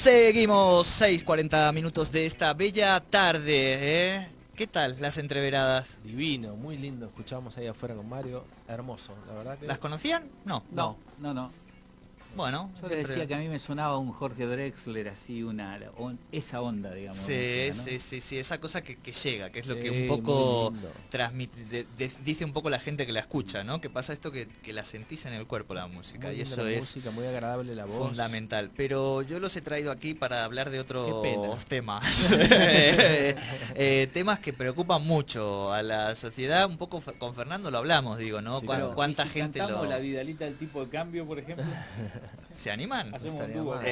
Seguimos 6:40 minutos de esta bella tarde, ¿eh? ¿Qué tal las entreveradas? Divino, muy lindo. Escuchábamos ahí afuera con Mario. Hermoso, la verdad que... ¿Las conocían? No. No. No. Bueno, Yo le decía que a mí me sonaba un Jorge Drexler, así, esa onda, digamos. sí, música, ¿no? sí, esa cosa que llega, que es lo que Sí, un poco muy lindo. transmite, dice un poco la gente que la escucha, ¿no? Que pasa esto que la sentís en el cuerpo la música, Muy y linda eso la es música, muy agradable la voz. fundamental. Pero yo los he traído aquí para hablar de otros Qué pena. temas. Temas que preocupan mucho a la sociedad. Un poco con Fernando lo hablamos, digo, ¿no? Sí, claro. ¿Cuánta ¿Y si gente cantamos lo... la Vidalita del tipo de cambio, por ejemplo? ¿Se animan? Hacemos un estaría dúo. mal.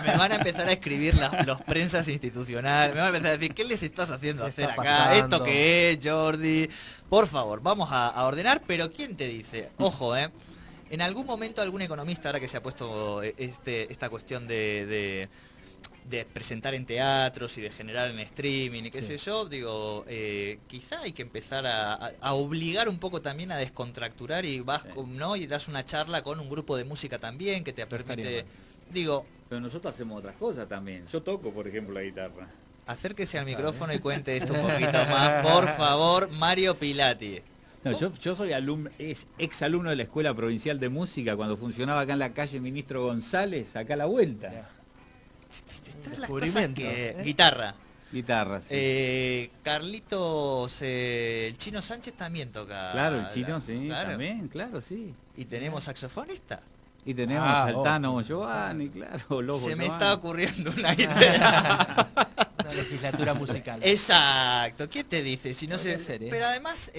Me van a empezar a escribir los prensas institucionales, me van a empezar a decir, ¿qué les estás haciendo ¿Qué hacer está acá? pasando? ¿Esto qué es, Jordi? Por favor, vamos a ordenar, pero ¿quién te dice? Ojo, en algún momento algún economista, ahora que se ha puesto esta cuestión de presentar en teatros y de generar en streaming y qué sé yo, digo, quizá hay que empezar a obligar un poco también a descontracturar y vas, ¿no? Y das una charla con un grupo de música también que te permite, digo, Pero nosotros hacemos otras cosas también. Yo toco, por ejemplo, la guitarra. acérquese al micrófono y cuente esto un poquito más, por favor, Mario Pilati. No, yo soy ex alumno de la Escuela Provincial de Música cuando funcionaba acá en la calle Ministro González, acá a la vuelta. Ya. Estas las cosas Descubrimiento, que... ¿eh? Guitarra. Guitarra, sí. Carlitos, el Chino Sánchez también toca. Claro, el chino, sí, claro. también, claro, sí. Y tenemos saxofonista. Y tenemos al Tano Giovanni, claro, Lobo Se me Giovanni. está ocurriendo una idea. Una legislatura musical. Exacto, ¿quién te dice? Si no Podría se... ser, ¿eh? Pero además,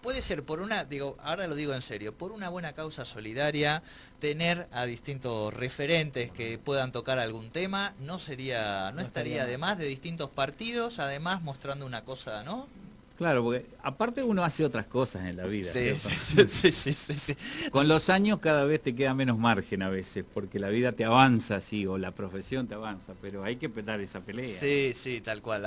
puede ser por una, digo, ahora lo digo en serio, por una buena causa solidaria, tener a distintos referentes que puedan tocar algún tema, no estaría estaría mal. de más, de distintos partidos, además mostrando una cosa, ¿no? Claro, porque aparte uno hace otras cosas en la vida, Sí, ¿cierto? sí. Con los años cada vez te queda menos margen a veces, porque la vida te avanza así, o la profesión te avanza, pero hay que dar esa pelea. Sí, tal cual.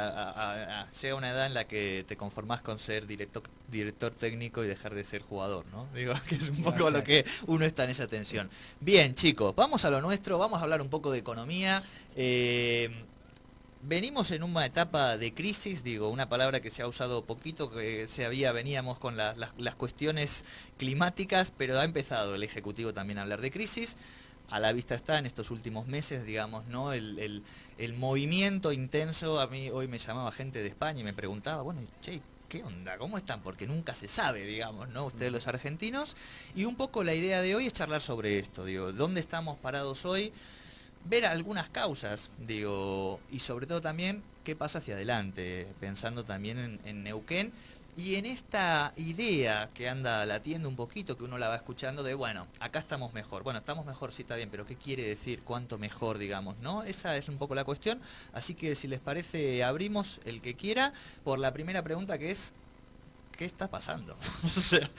Llega una edad en la que te conformás con ser director técnico y dejar de ser jugador, ¿no? Digo, que es un poco lo que uno está en esa tensión. Bien, chicos, vamos a lo nuestro, vamos a hablar un poco de economía. Venimos en una etapa de crisis, digo, una palabra que se ha usado poquito, que veníamos con las cuestiones climáticas, pero ha empezado el Ejecutivo también a hablar de crisis. A la vista está en estos últimos meses, digamos, ¿no? El movimiento intenso. A mí hoy me llamaba gente de España y me preguntaba, bueno, che, ¿qué onda? ¿Cómo están? Porque nunca se sabe, digamos, ¿no? Ustedes los argentinos. Y un poco la idea de hoy es charlar sobre esto, digo, ¿dónde estamos parados hoy? Ver algunas causas, digo, y sobre todo también qué pasa hacia adelante, pensando también en Neuquén y en esta idea que anda latiendo un poquito, que uno la va escuchando de, bueno, acá estamos mejor. Bueno, estamos mejor, sí, está bien, pero ¿qué quiere decir? ¿Cuánto mejor, digamos, no? Esa es un poco la cuestión, así que si les parece, abrimos el que quiera por la primera pregunta, que es, ¿qué está pasando? O sea,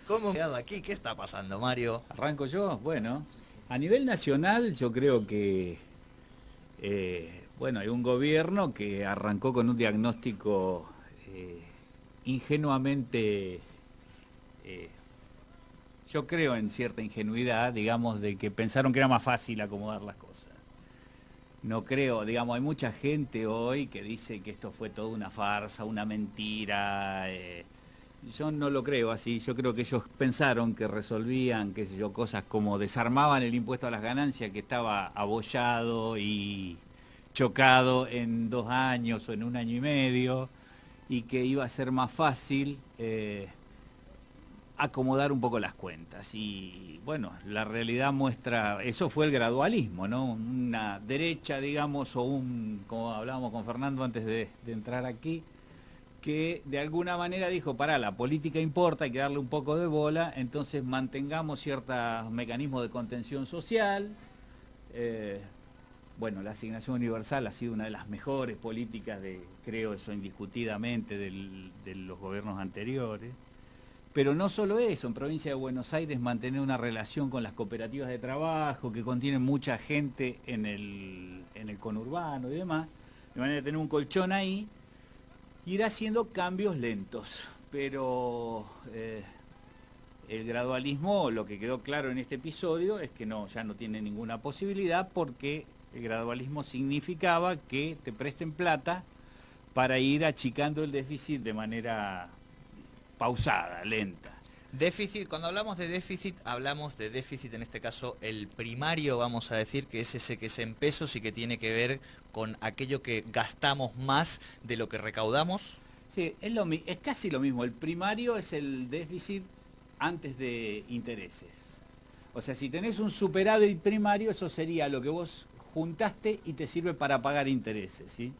¿cómo he quedado aquí? ¿Qué está pasando, Mario? ¿Arranco yo? Bueno, a nivel nacional yo creo que, bueno, hay un gobierno que arrancó con un diagnóstico ingenuamente, yo creo en cierta ingenuidad, digamos, de que pensaron que era más fácil acomodar las cosas. No creo, digamos, hay mucha gente hoy que dice que esto fue toda una farsa, una mentira. Yo no lo creo así, yo creo que ellos pensaron que resolvían, qué sé yo, cosas como desarmaban el impuesto a las ganancias que estaba abollado y chocado en 2 años o en 1 año y medio, y que iba a ser más fácil acomodar un poco las cuentas. Y bueno, la realidad muestra, eso fue el gradualismo, ¿no? Una derecha, digamos, o como hablábamos con Fernando antes de entrar aquí, que de alguna manera dijo, pará, la política importa, hay que darle un poco de bola, entonces mantengamos ciertos mecanismos de contención social. Bueno, la asignación universal ha sido una de las mejores políticas, creo eso indiscutidamente, de los gobiernos anteriores. Pero no solo eso, en Provincia de Buenos Aires mantener una relación con las cooperativas de trabajo, que contienen mucha gente en el conurbano y demás, de manera de tener un colchón ahí, ir haciendo cambios lentos, pero el gradualismo, lo que quedó claro en este episodio es que ya no tiene ninguna posibilidad, porque el gradualismo significaba que te presten plata para ir achicando el déficit de manera pausada, lenta. Déficit, cuando hablamos de déficit en este caso el primario, vamos a decir, que es ese que es en pesos y que tiene que ver con aquello que gastamos más de lo que recaudamos. Sí, es casi lo mismo. El primario es el déficit antes de intereses. O sea, si tenés un superávit primario, eso sería lo que vos juntaste y te sirve para pagar intereses, ¿sí?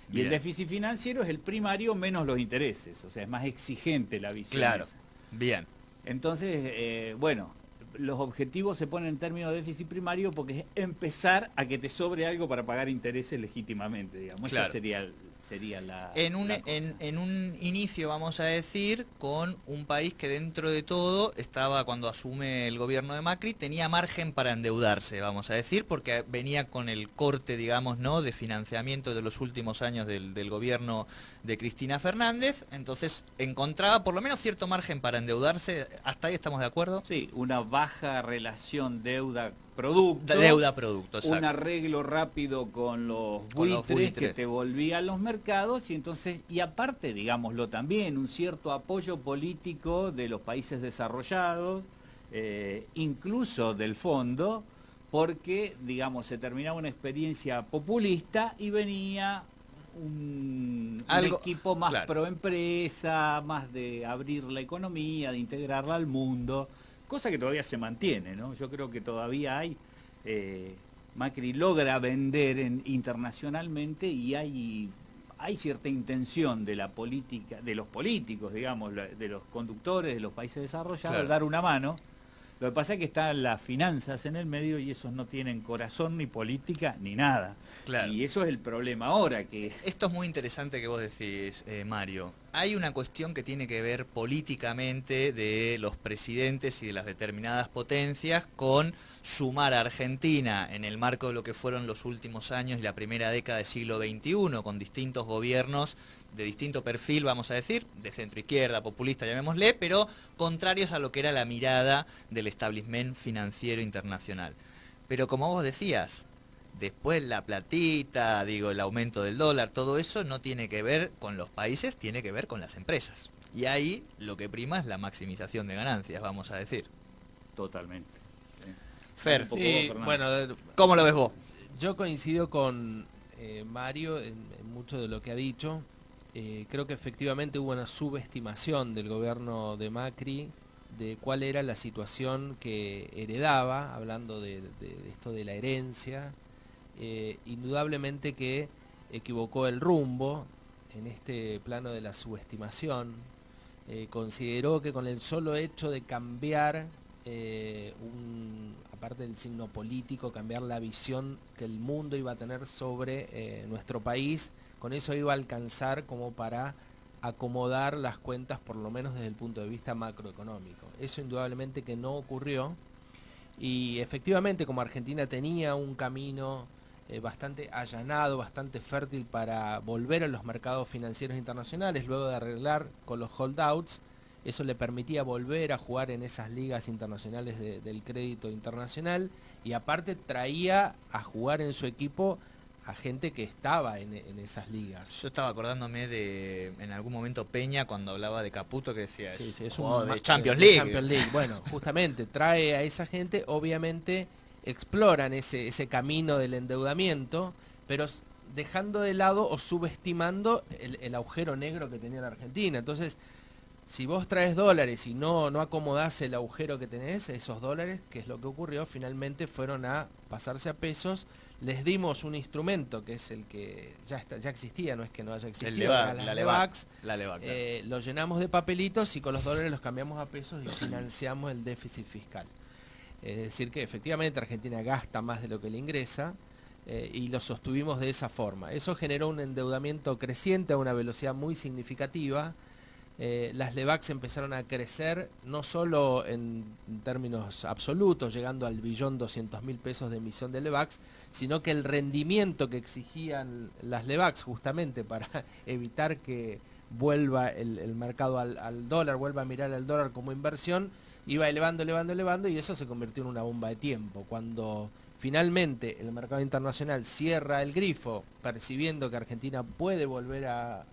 Y Bien. el déficit financiero es el primario menos los intereses. O sea, es más exigente la visión. Claro, esa. bien. Entonces, bueno, los objetivos se ponen en términos de déficit primario porque es empezar a que te sobre algo para pagar intereses legítimamente, digamos. Claro. Esa sería la En un, la cosa. en un inicio, vamos a decir, con un país que dentro de todo estaba, cuando asume el gobierno de Macri, tenía margen para endeudarse, vamos a decir, porque venía con el corte, digamos, ¿no?, de financiamiento de los últimos años del gobierno de Cristina Fernández, entonces encontraba por lo menos cierto margen para endeudarse. ¿Hasta ahí estamos de acuerdo? Sí, una baja relación deuda-producto. Deuda-producto, exacto. Un arreglo rápido con los buitres que te volvían los mercados, y aparte, digámoslo también, un cierto apoyo político de los países desarrollados, incluso del fondo, porque, digamos, se terminaba una experiencia populista y venía un equipo más claro, pro empresa, más de abrir la economía, de integrarla al mundo, cosa que todavía se mantiene, ¿no? Yo creo que todavía hay, Macri logra vender internacionalmente, y hay cierta intención de la política, de los políticos, digamos, de los conductores de los países desarrollados, claro, de dar una mano. Lo que pasa es que están las finanzas en el medio y esos no tienen corazón ni política ni nada. Claro. Y eso es el problema ahora. Esto es muy interesante que vos decís, Mario. Hay una cuestión que tiene que ver políticamente de los presidentes y de las determinadas potencias con sumar a Argentina en el marco de lo que fueron los últimos años y la primera década del siglo XXI, con distintos gobiernos de distinto perfil, vamos a decir, de centro izquierda, populista, llamémosle, pero contrarios a lo que era la mirada del establishment financiero internacional. Pero como vos decías, después la platita, digo, el aumento del dólar, todo eso no tiene que ver con los países, tiene que ver con las empresas. Y ahí lo que prima es la maximización de ganancias, vamos a decir. Totalmente. Fer, Sí, bueno, ¿cómo lo ves vos? yo coincido con Mario en mucho de lo que ha dicho. Creo que efectivamente hubo una subestimación del gobierno de Macri de cuál era la situación que heredaba, hablando de esto de la herencia. Indudablemente que equivocó el rumbo en este plano de la subestimación. Consideró que con el solo hecho de cambiar, aparte del signo político, cambiar la visión que el mundo iba a tener sobre nuestro país, con eso iba a alcanzar como para acomodar las cuentas, por lo menos desde el punto de vista macroeconómico. Eso indudablemente que no ocurrió, y efectivamente, como Argentina tenía un camino bastante allanado, bastante fértil para volver a los mercados financieros internacionales, luego de arreglar con los holdouts, eso le permitía volver a jugar en esas ligas internacionales del crédito internacional, y aparte traía a jugar en su equipo a gente que estaba en esas ligas. Yo estaba acordándome de, en algún momento, Peña, cuando hablaba de Caputo, que decía, Sí, sí, es jugador un de Champions League. Champions League. Bueno, justamente trae a esa gente, obviamente exploran ese camino del endeudamiento, pero dejando de lado o subestimando el agujero negro que tenía la Argentina. Entonces, si vos traes dólares y no acomodás el agujero que tenés, esos dólares, que es lo que ocurrió, finalmente fueron a pasarse a pesos. Les dimos un instrumento que es el que ya existía, no es que no haya existido, la LEVAC. Lo llenamos de papelitos y con los dólares los cambiamos a pesos y financiamos el déficit fiscal. Es decir que efectivamente Argentina gasta más de lo que le ingresa, y lo sostuvimos de esa forma. Eso generó un endeudamiento creciente a una velocidad muy significativa. Las LEVACs empezaron a crecer no solo en términos absolutos, llegando al 1.200.000 pesos de emisión de LEVACs, sino que el rendimiento que exigían las LEVACs justamente para evitar que vuelva el mercado al dólar, vuelva a mirar al dólar como inversión, iba elevando y eso se convirtió en una bomba de tiempo. Cuando finalmente el mercado internacional cierra el grifo, percibiendo que Argentina puede volver a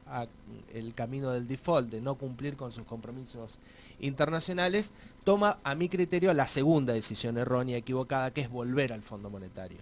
el camino del default, de no cumplir con sus compromisos internacionales, toma, a mi criterio, la segunda decisión errónea, equivocada, que es volver al Fondo Monetario.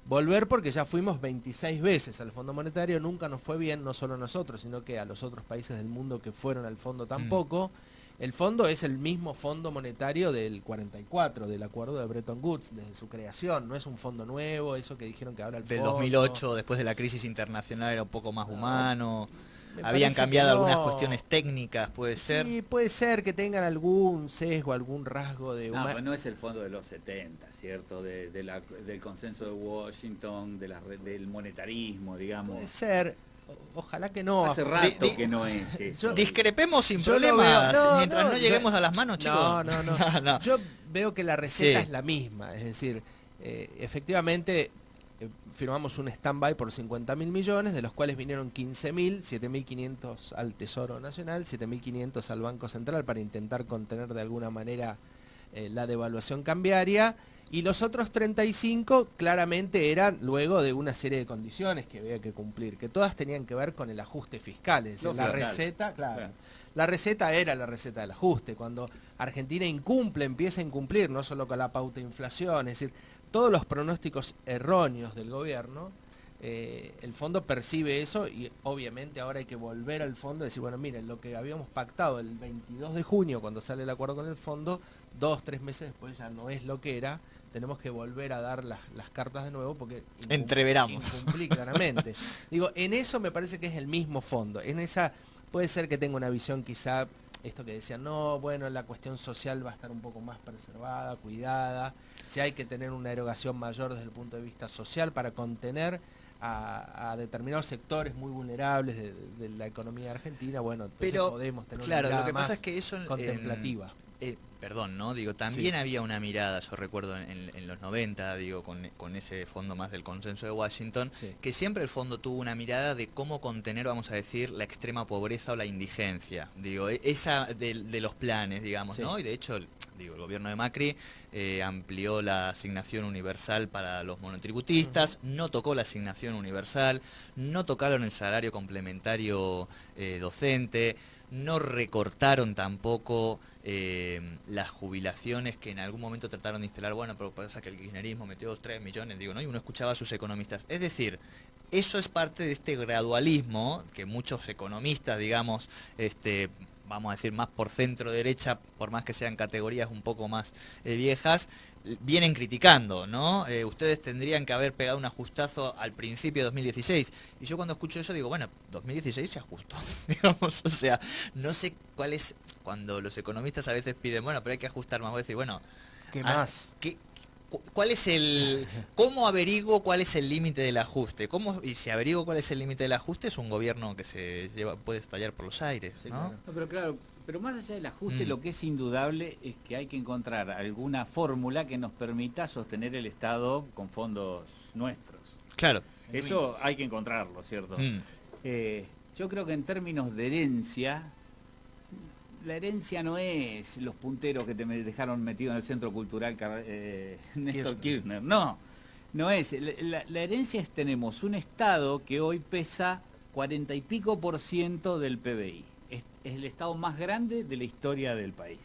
Volver porque ya fuimos 26 veces al Fondo Monetario, nunca nos fue bien, no solo a nosotros, sino que a los otros países del mundo que fueron al fondo tampoco. El fondo es el mismo Fondo Monetario del 44, del acuerdo de Bretton Woods, desde su creación. No es un fondo nuevo, eso que dijeron que ahora el Del fondo... 2008, después de la crisis internacional, era un poco más humano. Me Habían parece cambiado que no. algunas cuestiones técnicas, puede ser. Sí, puede ser que tengan algún sesgo, algún rasgo de... No, pues no es el fondo de los 70, ¿cierto? Del consenso de Washington, del monetarismo, digamos. Puede ser, ojalá que no. Hace rato que no es eso. Discrepemos sin Yo lo problemas, veo- mientras no lleguemos a las manos, chicos. No. No. Yo veo que la receta Sí. es la misma, es decir, efectivamente firmamos un stand-by por 50.000 millones, de los cuales vinieron 15.000, 7.500 al Tesoro Nacional, 7.500 al Banco Central para intentar contener de alguna manera la devaluación cambiaria, y los otros 35 claramente eran luego de una serie de condiciones que había que cumplir, que todas tenían que ver con el ajuste fiscal, es decir, Lo la fiscal. receta, claro. Claro. La receta era la receta del ajuste. Cuando Argentina incumple, empieza a incumplir, no solo con la pauta de inflación, es decir, todos los pronósticos erróneos del gobierno, el fondo percibe eso y obviamente ahora hay que volver al fondo y decir, bueno, miren, lo que habíamos pactado el 22 de junio cuando sale el acuerdo con el fondo, 2-3 meses después ya no es lo que era, tenemos que volver a dar las cartas de nuevo porque Entreveramos. incumplí claramente. Digo, en eso me parece que es el mismo fondo, en esa puede ser que tenga una visión quizá, esto que decían, no, bueno, la cuestión social va a estar un poco más preservada, cuidada, si hay que tener una erogación mayor desde el punto de vista social para contener a determinados sectores muy vulnerables de la economía argentina, bueno, entonces Pero, podemos tener claro, una lo mirada que pasa más es que eso contemplativa. Perdón, ¿no? Digo, también Sí. había una mirada, yo recuerdo en los 90, digo, con ese fondo más del consenso de Washington, Sí. que siempre el fondo tuvo una mirada de cómo contener, vamos a decir, la extrema pobreza o la indigencia. Digo, esa de los planes, digamos, Sí. ¿no? Y de hecho, digo, el gobierno de Macri amplió la asignación universal para los monotributistas, no tocó la asignación universal, no tocaron el salario complementario docente, no recortaron tampoco las jubilaciones que en algún momento trataron de instalar, bueno, pero pasa que el kirchnerismo metió 2-3 millones, digo, ¿no? Y uno escuchaba a sus economistas. Es decir, eso es parte de este gradualismo que muchos economistas, digamos, vamos a decir más por centro derecha, por más que sean categorías un poco más viejas, vienen criticando, ¿no? Ustedes tendrían que haber pegado un ajustazo al principio de 2016. Y yo cuando escucho eso digo, bueno, 2016 se ajustó, digamos, o sea, no sé cuál es, cuando los economistas a veces piden, bueno, pero hay que ajustar más, voy a decir, bueno, ¿Qué más? ¿cuál es cómo averiguo cuál es el límite del ajuste? Y si averiguo cuál es el límite del ajuste, es un gobierno que puede estallar por los aires, Sí, ¿no? claro. No, pero claro, pero más allá del ajuste, lo que es indudable es que hay que encontrar alguna fórmula que nos permita sostener el Estado con fondos nuestros. Claro. Eso hay que encontrarlo, ¿cierto? Yo creo que en términos de herencia, la herencia no es los punteros que me dejaron metido en el Centro Cultural Néstor Kirchner, no es. La herencia es tenemos un Estado que hoy pesa 40 y pico % del PBI. Es el Estado más grande de la historia del país.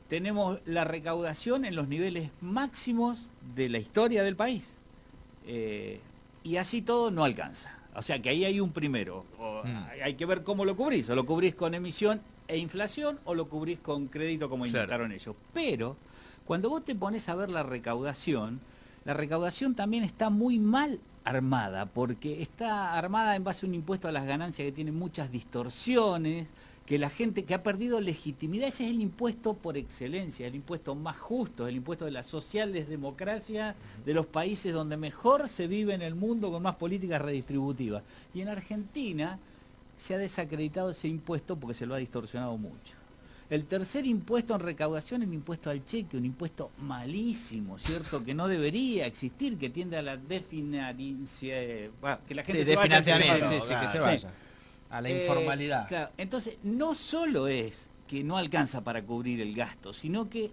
Tenemos la recaudación en los niveles máximos de la historia del país. Y así todo no alcanza. O sea que ahí hay un primero. Hay que ver cómo lo cubrís. O lo cubrís con emisión e inflación o lo cubrís con crédito como inventaron ellos. Pero cuando vos te pones a ver la recaudación también está muy mal armada, porque está armada en base a un impuesto a las ganancias que tiene muchas distorsiones, que la gente que ha perdido legitimidad, ese es el impuesto por excelencia, el impuesto más justo, el impuesto de la socialdemocracia de los países donde mejor se vive en el mundo con más políticas redistributivas. Y en Argentina se ha desacreditado ese impuesto porque se lo ha distorsionado mucho. El tercer impuesto en recaudación es el impuesto al cheque, un impuesto malísimo, ¿cierto? Que no debería existir, que tiende a la que la gente se vaya. desfinanciamiento. Sí, que se vaya. a la informalidad. Claro, entonces no solo es que no alcanza para cubrir el gasto, sino que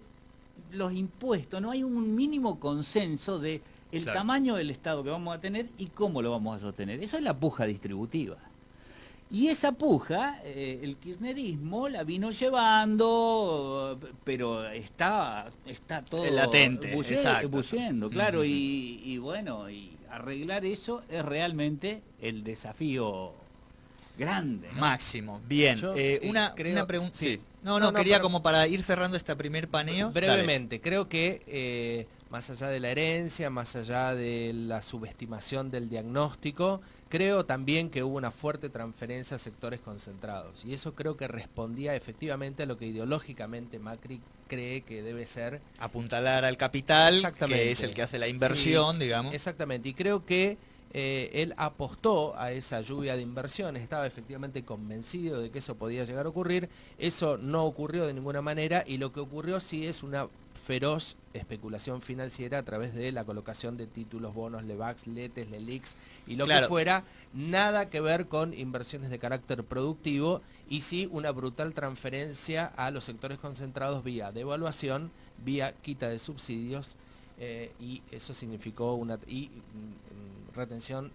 los impuestos, no hay un mínimo consenso de el Claro. tamaño del Estado que vamos a tener y cómo lo vamos a sostener. Eso es la puja distributiva. Y esa puja, el kirchnerismo la vino llevando, pero está todo Latente, exacto. bullendo, claro, Ujú. y bueno, y arreglar eso es realmente el desafío grande, ¿no? Máximo. Bien. Yo, Una creo- pregunta. sí. Sí. No, quería pero- como para ir cerrando este primer paneo. Brevemente, creo que más allá de la herencia, más allá de la subestimación del diagnóstico, creo también que hubo una fuerte transferencia a sectores concentrados. Y eso creo que respondía efectivamente a lo que ideológicamente Macri cree que debe ser. Dale. Apuntalar al capital, Exactamente. que es el que hace la inversión, Sí, digamos. Exactamente, y creo que él apostó a esa lluvia de inversiones, estaba efectivamente convencido de que eso podía llegar a ocurrir, eso no ocurrió de ninguna manera y lo que ocurrió sí es una feroz especulación financiera a través de la colocación de títulos, bonos, levax, letes, lelix y lo Claro. que fuera, nada que ver con inversiones de carácter productivo y sí una brutal transferencia a los sectores concentrados vía devaluación, vía quita de subsidios, y eso significó una retención,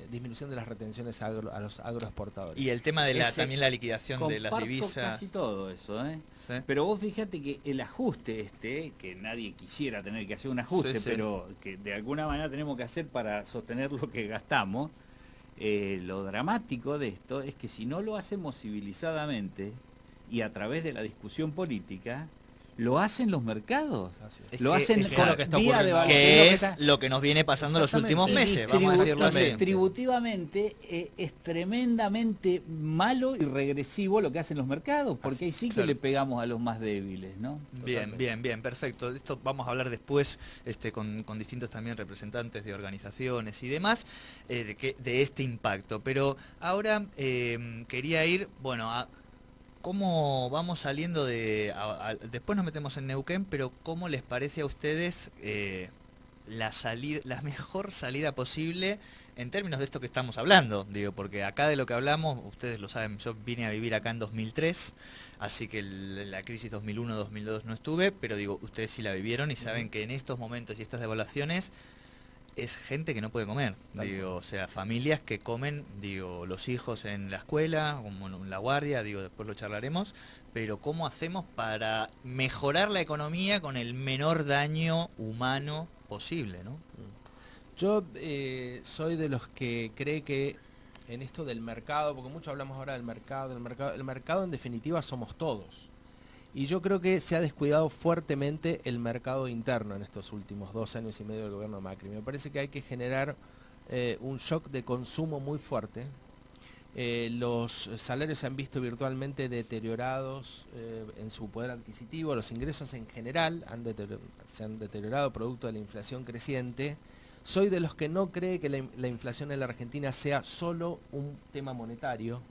disminución de las retenciones a los agroexportadores. Y el tema de Ese- también la liquidación de las Comparto divisas. casi todo eso, ¿eh? Sí. Pero vos fíjate que el ajuste que nadie quisiera tener que hacer un ajuste, Sí, sí. pero que de alguna manera tenemos que hacer para sostener lo que gastamos, lo dramático de esto es que si no lo hacemos civilizadamente y a través de la discusión política, lo hacen los mercados. Así Es Lo que hacen es con lo que está vía ocurriendo de ahora. Que es está- lo que nos viene pasando los últimos Exactamente. meses, vamos a decirlo así. Distributivamente es tremendamente malo y regresivo lo que hacen los mercados, porque Así ahí sí que claro. le pegamos a los más débiles, ¿no? Bien, bien, perfecto. De esto vamos a hablar después con distintos también representantes de organizaciones y demás, de este impacto. Pero ahora quería ir, bueno, a cómo vamos saliendo después nos metemos en Neuquén, pero ¿cómo les parece a ustedes la mejor salida posible en términos de esto que estamos hablando? Digo, porque acá de lo que hablamos, ustedes lo saben, yo vine a vivir acá en 2003, así que la crisis 2001-2002 no estuve, pero digo, ustedes sí la vivieron y saben que en estos momentos y estas devaluaciones es gente que no puede comer, digo, o sea, familias que comen, digo, los hijos en la escuela, como en la guardia, digo, después lo charlaremos, pero ¿cómo hacemos para mejorar la economía con el menor daño humano posible, ¿no? Yo soy de los que cree que en esto del mercado, porque mucho hablamos ahora del mercado, el mercado en definitiva somos todos. Y yo creo que se ha descuidado fuertemente el mercado interno en estos últimos 2 años y medio del gobierno Macri. Me parece que hay que generar un shock de consumo muy fuerte. Los salarios se han visto virtualmente deteriorados en su poder adquisitivo, los ingresos en general se han deteriorado producto de la inflación creciente. Soy de los que no cree que la inflación en la Argentina sea solo un tema monetario,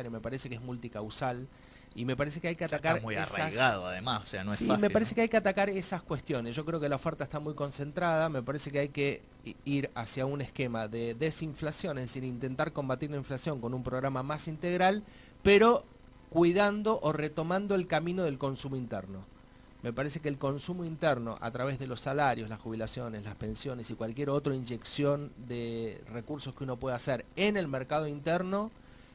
me parece que es multicausal. Y me parece que hay que atacar Está muy arraigado además, o sea, no es fácil. me parece ¿no? que hay que atacar esas cuestiones. Yo creo que la oferta está muy concentrada, me parece que hay que ir hacia un esquema de desinflación, es decir, intentar combatir la inflación con un programa más integral, pero cuidando o retomando el camino del consumo interno. Me parece que el consumo interno, a través de los salarios, las jubilaciones, las pensiones y cualquier otra inyección de recursos que uno pueda hacer en el mercado interno,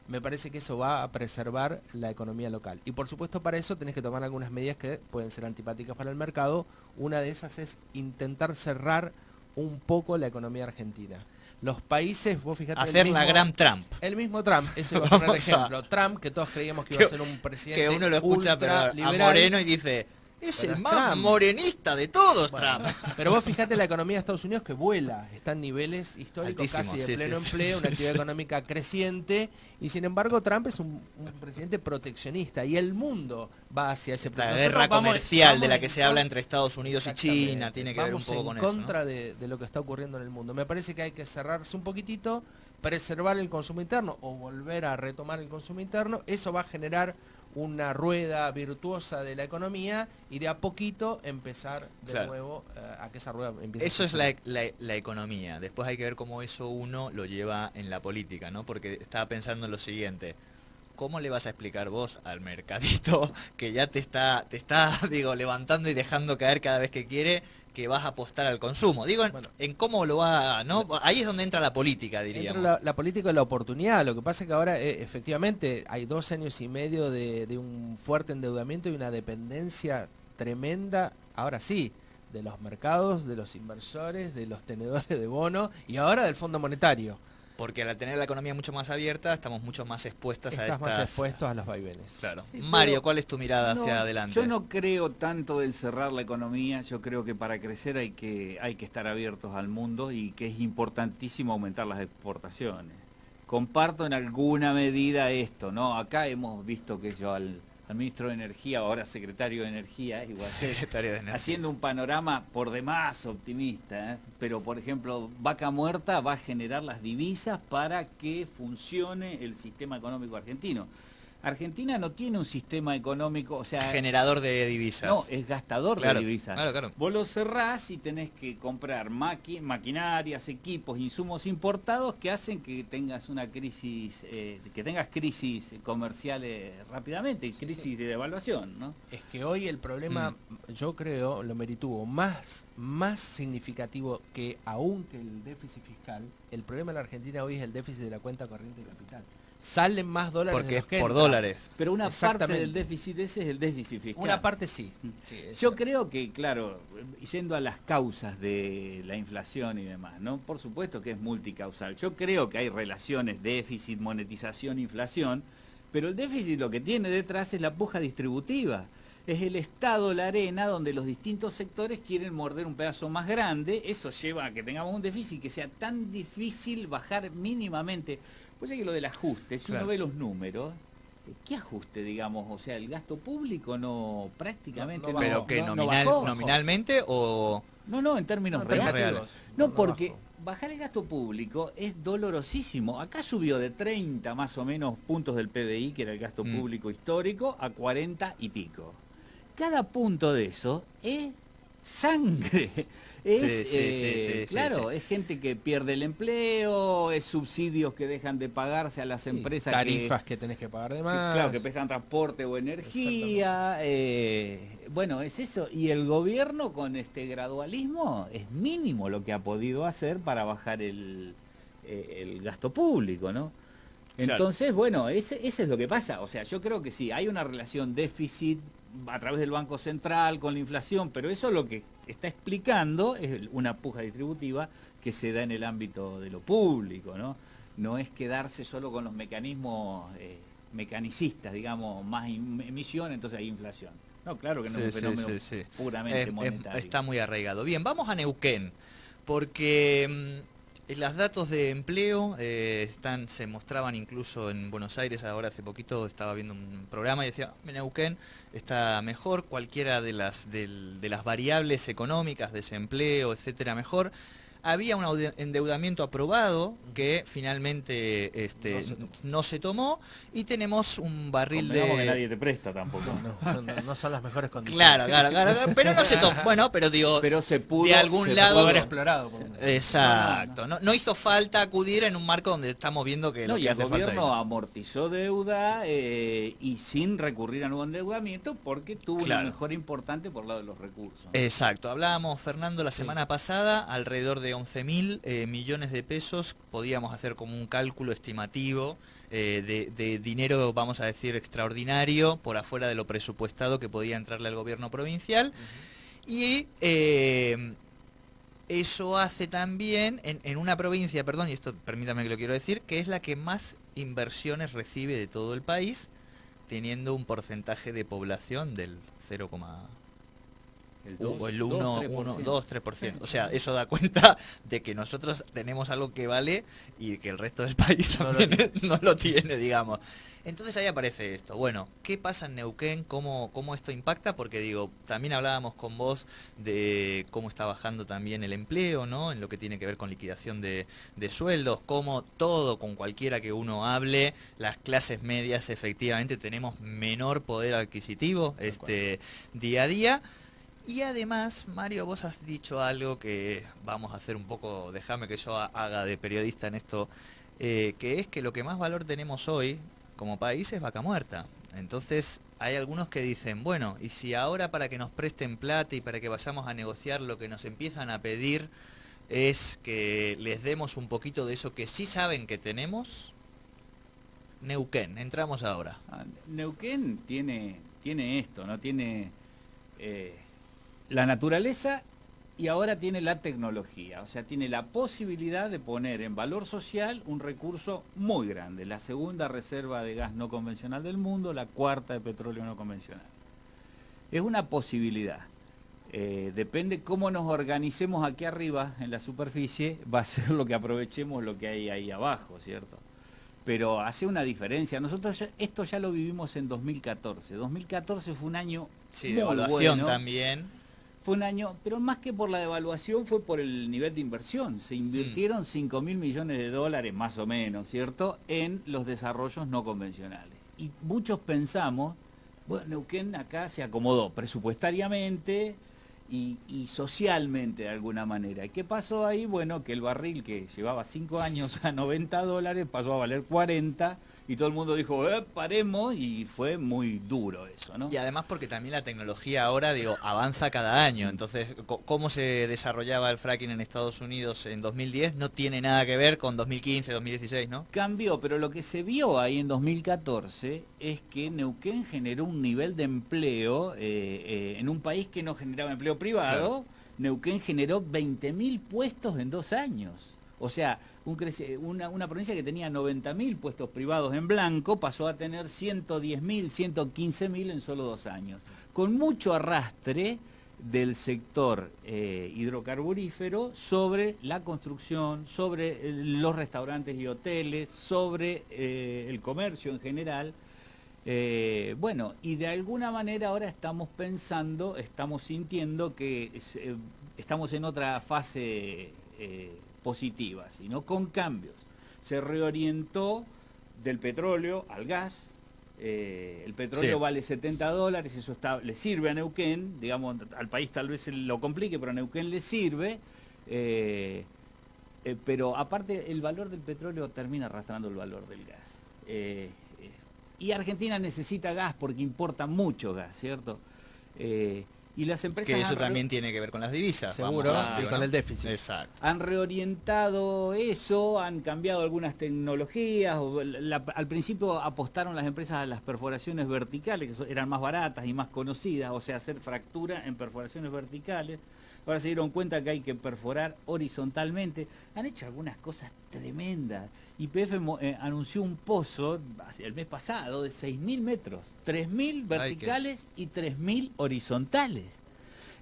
me parece que eso va a preservar la economía local. Y por supuesto para eso tenés que tomar algunas medidas que pueden ser antipáticas para el mercado. Una de esas es intentar cerrar un poco la economía argentina. Los países, vos fíjate... Hacer la gran Trump. El mismo Trump, ese va a poner Vamos a- ejemplo. Trump, que todos creíamos que iba a ser un presidente Que uno lo escucha pero a ultraliberal. Moreno y dice, es Pero el es más Trump. morenista de todos, Bueno, Trump. pero vos fijate la economía de Estados Unidos que vuela, está en niveles históricos Altísimo, casi de sí, pleno sí, sí, empleo, sí, una actividad sí. económica creciente, y sin embargo Trump es un presidente proteccionista y el mundo va hacia ese La proteccionismo. guerra Nosotros comercial vamos de la en que se habla con- entre Estados Unidos y Exactamente. China tiene que ver un Vamos poco en con eso, ¿no? contra de lo que está ocurriendo en el mundo. Me parece que hay que cerrarse un poquitito, preservar el consumo interno o volver a retomar el consumo interno. Eso va a generar una rueda virtuosa de la economía y de a poquito empezar de Claro. nuevo a que esa rueda empiece Eso a es funcionar. la economía. Después hay que ver cómo eso uno lo lleva en la política, ¿no? Porque estaba pensando en lo siguiente. ¿Cómo le vas a explicar vos al mercadito que ya te está, digo, levantando y dejando caer cada vez que quiere, que vas a apostar al consumo? Digo, Bueno. en cómo lo va, ¿no? Ahí es donde entra la política, Entra diríamos. la política de la oportunidad. Lo que pasa es que ahora efectivamente hay 2 años y medio de un fuerte endeudamiento y una dependencia tremenda, ahora sí, de los mercados, de los inversores, de los tenedores de bonos y ahora del Fondo Monetario. Porque al tener la economía mucho más abierta, estamos mucho más expuestas a Estás estas... más expuestos a los vaivenes. Claro. Sí, Mario, pero ¿cuál es tu mirada no, hacia adelante? Yo no creo tanto en cerrar la economía, yo creo que para crecer hay que estar abiertos al mundo y que es importantísimo aumentar las exportaciones. Comparto en alguna medida esto, ¿no? Acá hemos visto que yo al ministro de Energía, ahora secretario de Energía, igual Secretario de Energía. haciendo un panorama por demás optimista, ¿eh? Pero por ejemplo, Vaca Muerta va a generar las divisas para que funcione el sistema económico argentino. Argentina no tiene un sistema económico, o sea, Generador de divisas. no, es gastador Claro, de divisas. claro, claro. Vos lo cerrás y tenés que comprar maquinarias, equipos, insumos importados que hacen que tengas una crisis, que tengas crisis comerciales rápidamente, crisis de devaluación, ¿no? Es que hoy el problema, yo creo, lo merituvo más significativo que aún que el déficit fiscal. El problema en la Argentina hoy es el déficit de la cuenta corriente de capital. Salen más dólares de Porque es los que por entran. dólares. Pero una parte Exactamente. del déficit ese es el déficit fiscal. Una parte sí. Sí, es Yo cierto. creo que, claro, yendo a las causas de la inflación y demás, ¿no? Por supuesto que es multicausal. Yo creo que hay relaciones déficit, monetización, inflación, pero el déficit lo que tiene detrás es la puja distributiva. Es el estado, la arena, donde los distintos sectores quieren morder un pedazo más grande. Eso lleva a que tengamos un déficit que sea tan difícil bajar mínimamente. Pues es que lo del ajuste, si Claro. uno ve los números, ¿qué ajuste, digamos? O sea, el gasto público no prácticamente No no, ¿Pero qué? no Nominal, bajó. ¿Nominalmente o...? No, en términos No, reales. relativos. No, No porque bajó. bajar el gasto público es dolorosísimo. Acá subió de 30 más o menos puntos del PBI, que era el gasto público histórico, a 40 y pico. Cada punto de eso es sangre. Es, Sí, claro, sí. es gente que pierde el empleo, es subsidios que dejan de pagarse a las Sí, empresas tarifas que tenés que pagar de más. claro, que prestan transporte o energía. Bueno, es eso. Y el gobierno con este gradualismo es mínimo lo que ha podido hacer para bajar el gasto público, ¿no? Claro. Entonces, bueno, ese es lo que pasa. O sea, yo creo que sí, hay una relación déficit a través del Banco Central con la inflación, pero eso lo que está explicando es una puja distributiva que se da en el ámbito de lo público, ¿no? No es quedarse solo con los mecanismos mecanicistas, digamos, más emisión, entonces hay inflación. No, claro que no es un fenómeno puramente monetario. Está muy arraigado. Bien, vamos a Neuquén, porque los datos de empleo se mostraban incluso en Buenos Aires. Ahora hace poquito estaba viendo un programa y decía, Neuquén está mejor, cualquiera de las variables económicas, desempleo, etcétera, mejor. Había un endeudamiento aprobado que finalmente no se tomó y tenemos un barril Convengamos de... que nadie te presta tampoco. No son las mejores condiciones. Claro, pero no se tomó. Bueno, pero digo, Pero se pudo, de algún se lado... Pudo haber explorado. Por lo menos. Exacto, no hizo falta acudir en un marco donde estamos viendo que No, lo y que el hace falta gobierno es- amortizó deuda y sin recurrir a nuevo endeudamiento porque tuvo Claro. una mejora importante por lado de los recursos. Exacto, hablábamos, Fernando, la Sí. semana pasada, alrededor de 11.000 millones de pesos, podíamos hacer como un cálculo estimativo de dinero, vamos a decir, extraordinario, por afuera de lo presupuestado que podía entrarle al gobierno provincial. Y eso hace también en una provincia, perdón, y esto permítame que lo quiero decir, que es la que más inversiones recibe de todo el país, teniendo un porcentaje de población del 0, O el 1, 1, 2, 3%. Sí. O sea, eso da cuenta de que nosotros tenemos algo que vale y que el resto del país también no lo tiene, digamos. Entonces ahí aparece esto. Bueno, ¿qué pasa en Neuquén? ¿Cómo esto impacta? Porque digo, también hablábamos con vos de cómo está bajando también el empleo, ¿no? En lo que tiene que ver con liquidación de sueldos, cómo todo, con cualquiera que uno hable, las clases medias efectivamente tenemos menor poder adquisitivo día a día. Y además, Mario, vos has dicho algo que vamos a hacer un poco, déjame que yo haga de periodista en esto, que es que lo que más valor tenemos hoy como país es vaca muerta. Entonces, hay algunos que dicen, bueno, y si ahora para que nos presten plata y para que vayamos a negociar lo que nos empiezan a pedir es que les demos un poquito de eso que sí saben que tenemos. Neuquén, entramos ahora. Neuquén tiene esto, ¿no? Tiene la naturaleza y ahora tiene la tecnología, o sea, tiene la posibilidad de poner en valor social un recurso muy grande, la segunda reserva de gas no convencional del mundo, la cuarta de petróleo no convencional. Es una posibilidad. Depende cómo nos organicemos aquí arriba en la superficie, va a ser lo que aprovechemos lo que hay ahí abajo, ¿cierto? Pero hace una diferencia. Nosotros esto ya lo vivimos en 2014. 2014 fue un año de devaluación bueno. también. Fue un año, pero más que por la devaluación fue por el nivel de inversión. Se invirtieron 5.000 millones de dólares, más o menos, ¿cierto?, en los desarrollos no convencionales. Y muchos pensamos, bueno, Neuquén acá se acomodó presupuestariamente y socialmente de alguna manera. ¿Y qué pasó ahí? Bueno, que el barril que llevaba 5 años a $90 pasó a valer 40 y todo el mundo dijo, paremos, y fue muy duro eso, ¿no? Y además porque también la tecnología ahora, digo, avanza cada año. Entonces, cómo se desarrollaba el fracking en Estados Unidos en 2010 no tiene nada que ver con 2015, 2016, ¿no? Cambió, pero lo que se vio ahí en 2014 es que Neuquén generó un nivel de empleo en un país que no generaba empleo privado. Claro. Neuquén generó 20.000 puestos en 2 años. O sea, una provincia que tenía 90.000 puestos privados en blanco pasó a tener 110.000, 115.000 en solo 2 años. Con mucho arrastre del sector hidrocarburífero sobre la construcción, sobre los restaurantes y hoteles, sobre el comercio en general. Bueno, y de alguna manera ahora estamos pensando, estamos sintiendo que estamos en otra fase positiva, sino con cambios. Se reorientó del petróleo al gas. El petróleo vale $70, eso le sirve a Neuquén, digamos, al país tal vez se lo complique, pero a Neuquén le sirve. Pero aparte el valor del petróleo termina arrastrando el valor del gas. Y Argentina necesita gas porque importa mucho gas, ¿cierto? Y las empresas... Que eso también tiene que ver con las divisas. Seguro, y con el déficit. Exacto. Han reorientado eso, han cambiado algunas tecnologías. Al principio apostaron las empresas a las perforaciones verticales, que eran más baratas y más conocidas, o sea, hacer fractura en perforaciones verticales. Ahora se dieron cuenta que hay que perforar horizontalmente. Han hecho algunas cosas tremendas. YPF anunció un pozo el mes pasado de 6.000 metros, 3.000 verticales y 3.000 horizontales.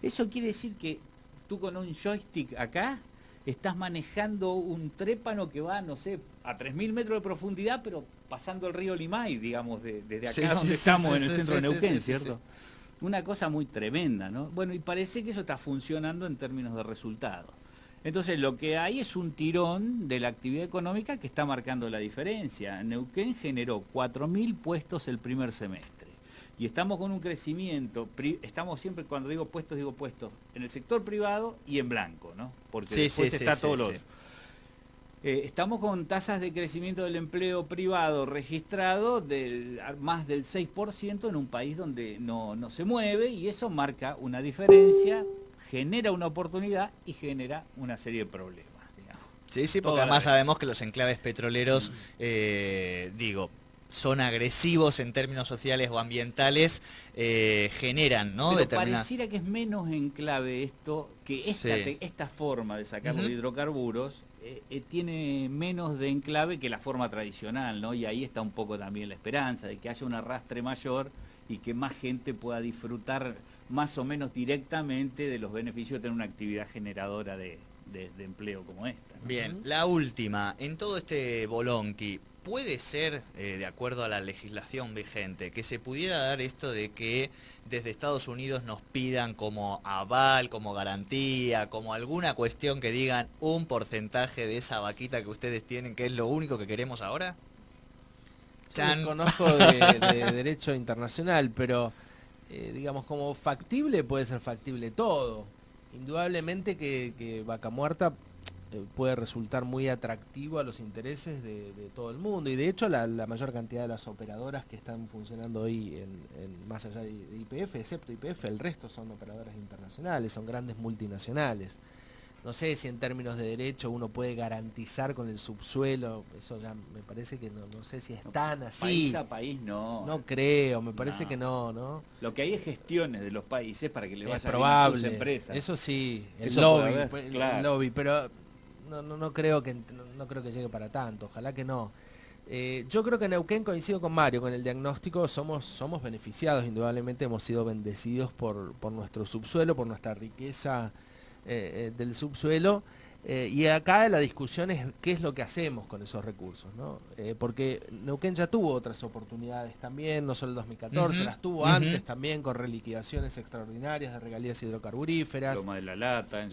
Eso quiere decir que tú con un joystick acá estás manejando un trépano que va, no sé, a 3.000 metros de profundidad, pero pasando el río Limay, digamos, desde acá donde estamos, en el centro de Neuquén, ¿cierto? Una cosa muy tremenda, ¿no? Bueno, y parece que eso está funcionando en términos de resultados. Entonces, lo que hay es un tirón de la actividad económica que está marcando la diferencia. Neuquén generó 4.000 puestos el primer semestre. Y estamos con un crecimiento, estamos siempre, cuando digo puestos, en el sector privado y en blanco, ¿no? Porque después está todo lo otro. Estamos con tasas de crecimiento del empleo privado registrado de más del 6% en un país donde no se mueve, y eso marca una diferencia, genera una oportunidad y genera una serie de problemas, digamos. Sí, porque además sabemos que los enclaves petroleros, son agresivos en términos sociales o ambientales, generan, ¿no? Pero pareciera que es menos enclave esto, que esta forma de sacar los hidrocarburos tiene menos de enclave que la forma tradicional, ¿no? Y ahí está un poco también la esperanza de que haya un arrastre mayor y que más gente pueda disfrutar más o menos directamente de los beneficios de tener una actividad generadora de empleo como esta, ¿no? Bien, la última, en todo este bolonqui, ¿puede ser, de acuerdo a la legislación vigente, que se pudiera dar esto de que desde Estados Unidos nos pidan como aval, como garantía, como alguna cuestión que digan un porcentaje de esa vaquita que ustedes tienen, que es lo único que queremos ahora? Yo conozco de derecho internacional, pero digamos, como factible puede ser factible todo. Indudablemente que Vaca Muerta puede resultar muy atractivo a los intereses de todo el mundo, y de hecho la mayor cantidad de las operadoras que están funcionando hoy más allá de YPF, excepto YPF, el resto son operadoras internacionales, son grandes multinacionales. No sé si en términos de derecho uno puede garantizar con el subsuelo, eso ya me parece que no sé si es tan así. País a país no. No creo, me parece que no. Lo que hay es gestiones de los países para que le vaya Es bien a probable, sus empresas. eso sí, el Eso lobby, puede haber, claro. el lobby, pero no creo que llegue para tanto, ojalá que no. Yo creo que en Neuquén, coincido con Mario, con el diagnóstico, somos beneficiados, indudablemente hemos sido bendecidos por nuestro subsuelo, por nuestra riqueza del subsuelo, y acá la discusión es qué es lo que hacemos con esos recursos, ¿no? Porque Neuquén ya tuvo otras oportunidades también, no solo el 2014, las tuvo antes también con reliquidaciones extraordinarias de regalías hidrocarburíferas. Loma de la Lata en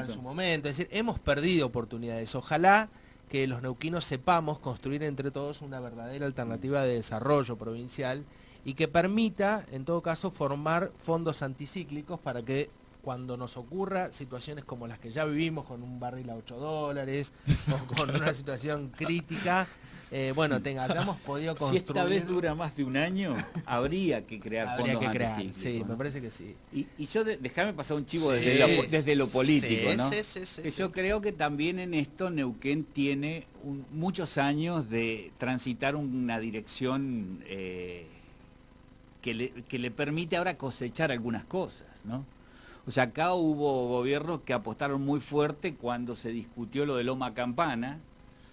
su momento. Es decir, hemos perdido oportunidades. Ojalá que los neuquinos sepamos construir entre todos una verdadera alternativa de desarrollo provincial y que permita, en todo caso, formar fondos anticíclicos para que cuando nos ocurra situaciones como las que ya vivimos con un barril a $8 o con una situación crítica, hayamos podido construir... Si esta vez dura más de un año, habría que crear fondos anticíclicos, sí, ¿no? Me parece que sí. Y yo, déjame pasar un chivo Sí. desde lo político, Sí, ¿no? sí. Que yo creo que también en esto Neuquén tiene muchos años de transitar una dirección que le permite ahora cosechar algunas cosas, ¿no? O sea, acá hubo gobiernos que apostaron muy fuerte cuando se discutió lo de Loma Campana,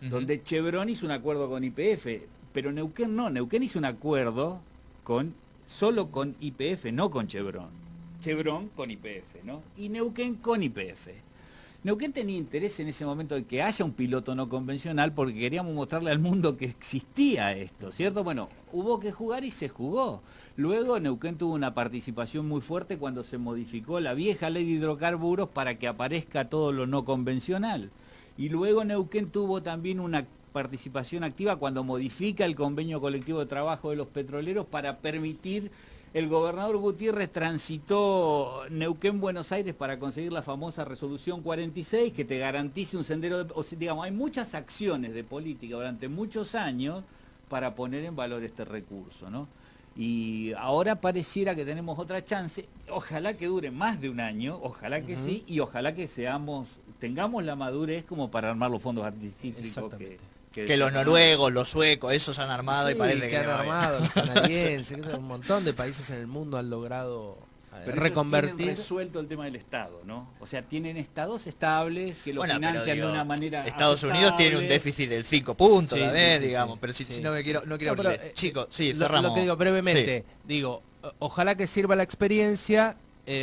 donde Chevron hizo un acuerdo con YPF, pero Neuquén no, Neuquén hizo un acuerdo solo con YPF, no con Chevron. Chevron con YPF, ¿no? Y Neuquén con YPF. Neuquén tenía interés en ese momento de que haya un piloto no convencional porque queríamos mostrarle al mundo que existía esto, ¿cierto? Bueno, hubo que jugar y se jugó. Luego Neuquén tuvo una participación muy fuerte cuando se modificó la vieja ley de hidrocarburos para que aparezca todo lo no convencional. Y luego Neuquén tuvo también una participación activa cuando modifica el convenio colectivo de trabajo de los petroleros para permitir... El gobernador Gutiérrez transitó Neuquén-Buenos Aires para conseguir la famosa resolución 46 que te garantice un sendero, digamos, hay muchas acciones de política durante muchos años para poner en valor este recurso, ¿no? Y ahora pareciera que tenemos otra chance, ojalá que dure más de un año, ojalá que sí, y ojalá que tengamos la madurez como para armar los fondos anticíclicos que los noruegos, los suecos, esos han armado y parece que han armado, los canadienses, un montón de países en el mundo han logrado reconvertir. Tienen resuelto el tema del Estado, ¿no? O sea, tienen estados estables que lo financian de una manera Estados Unidos tiene un déficit del 5 puntos, digamos, pero si no quiero abrirle. Chicos, cerramos. Lo que digo brevemente, ojalá que sirva la experiencia.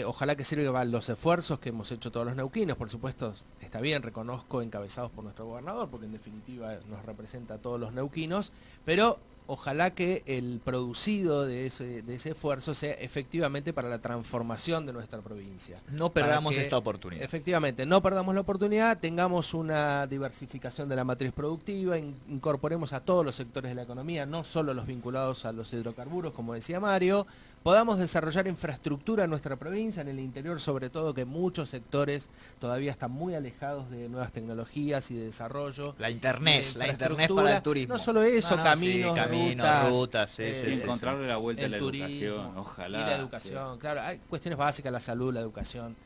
Ojalá que sirvan los esfuerzos que hemos hecho todos los neuquinos, por supuesto, está bien, reconozco, encabezados por nuestro gobernador, porque en definitiva nos representa a todos los neuquinos, pero ojalá que el producido de ese esfuerzo sea efectivamente para la transformación de nuestra provincia. No perdamos esta oportunidad. Efectivamente, no perdamos la oportunidad, tengamos una diversificación de la matriz productiva, incorporemos a todos los sectores de la economía, no solo los vinculados a los hidrocarburos, como decía Mario, podamos desarrollar infraestructura en nuestra provincia, en el interior sobre todo, que muchos sectores todavía están muy alejados de nuevas tecnologías y de desarrollo. La internet para el turismo. No solo eso, caminos, rutas, encontrarle la vuelta a la turismo, educación, ojalá. Y la educación, claro, hay cuestiones básicas, la salud, la educación,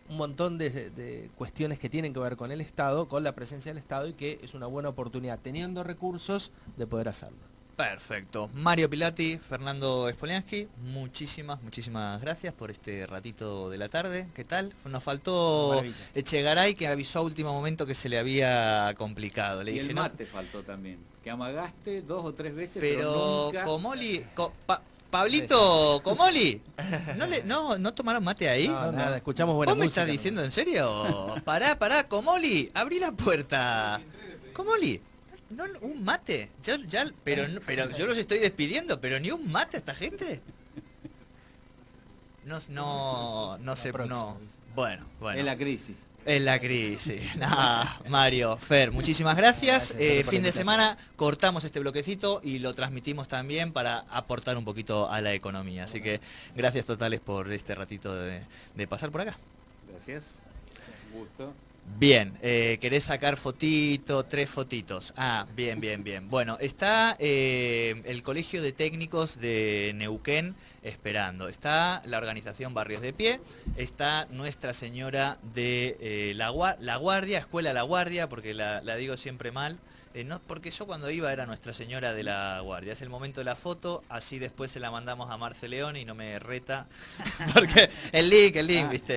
un montón de cuestiones que tienen que ver con el Estado, con la presencia del Estado, y que es una buena oportunidad, teniendo recursos, de poder hacerlo. Perfecto. Mario Pilati, Fernando Spoliansky, muchísimas gracias por este ratito de la tarde. ¿Qué tal? Nos faltó Echegaray, que avisó a último momento que se le había complicado. Le y dije, el mate faltó también, que amagaste 2 o 3 veces, pero nunca... Comoli... Pablito Comoli, ¿no tomaron mate ahí? No, nada, escuchamos buena ¿Vos me música. estás diciendo en serio? Pará, Comoli, abrí la puerta. Comoli, no, un mate. Pero yo los estoy despidiendo, pero ni un mate a esta gente. No sé, no. Bueno. Es la crisis. Es la crisis. Nah, Mario, Fer, muchísimas gracias. Fin de semana cortamos este bloquecito y lo transmitimos también para aportar un poquito a la economía. Así que gracias totales por este ratito de pasar por acá. Gracias. Un gusto. Bien, ¿querés sacar fotito, 3 fotitos? Ah, bien. Bueno, está el Colegio de Técnicos de Neuquén esperando. Está la organización Barrios de Pie, está Nuestra Señora de La Guardia, Escuela La Guardia, porque la digo siempre mal. No, porque yo cuando iba era Nuestra Señora de la Guardia. Es el momento de la foto, así después se la mandamos a Marce León y no me reta. Porque el link, ¿viste?